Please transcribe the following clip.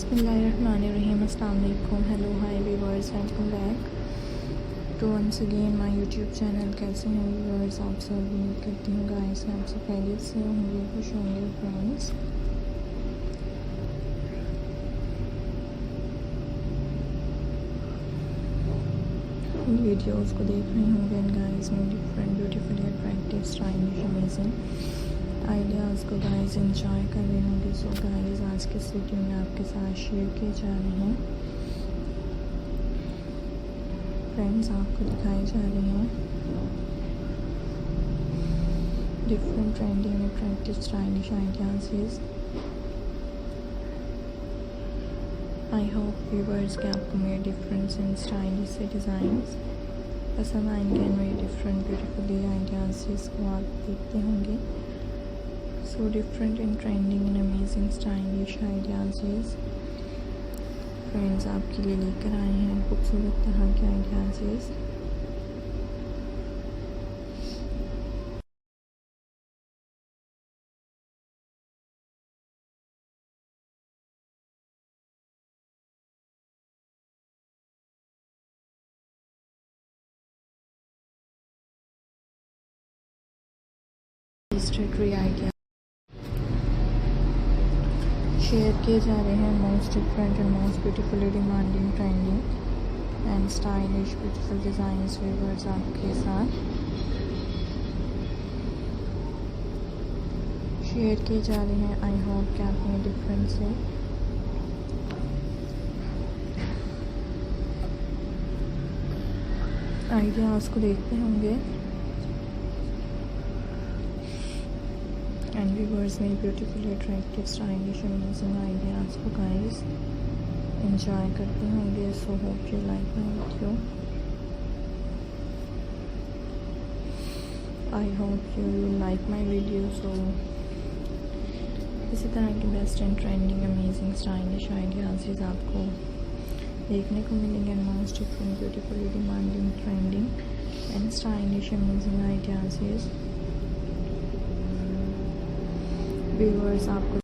बिस्मिल्लाहिर्रहमानिर्रहीम, अस्सलाम वालेकुम, hello hi viewers, welcome back to once again my YouTube channel. कैसे हैं व्यूअर्स आप सब? उम्मीद करती हूँ गाइस आप सब खैरियत से होंगे, खुश होंगे फ्रेंड्स। इन वीडियोस को देख रहे होंगे गाइस में different beautifully attractive stylish amazing ideas को गाइस इंजॉय कर रहे होंगे। सो गाइस आज के इस वीडियो में आपके साथ शेयर किए जा रहे हैं फ्रेंड्स, आपको दिखाए जा रहे हैं different trending and attractive stylish ideas. I hope viewers के आपको मेरे डिफरेंट एंड स्टाइलिश से डिज़ाइंस पसंद आएंगे एंड मेरे डिफरेंट ब्यूटीफुली आइडियाज़ को आप देखते होंगे। So different and trending and amazing stylish ideas friends आपके लिए लेकर आए हैं खूबसूरत तरह के आइडियाज़। ट्री आइडिया शेयर किए जा रहे हैं most different and most beautifully demanding trending and stylish beautiful designs viewers आपके साथ शेयर किए जा रहे हैं। आई होप कि आप में डिफरेंट से आइडियाज़ को देखते होंगे एंड व्यूअर्स मेरी beautifully attractive stylish amazing ideas को गाइस एंजॉय करते होंगे। So hope you like my video. I hope you like my video. So इसी तरह के best and trending amazing stylish ideas आपको देखने को मिलेंगे। Most different beautifully demanding trending and stylish amazing ideas viewers आपको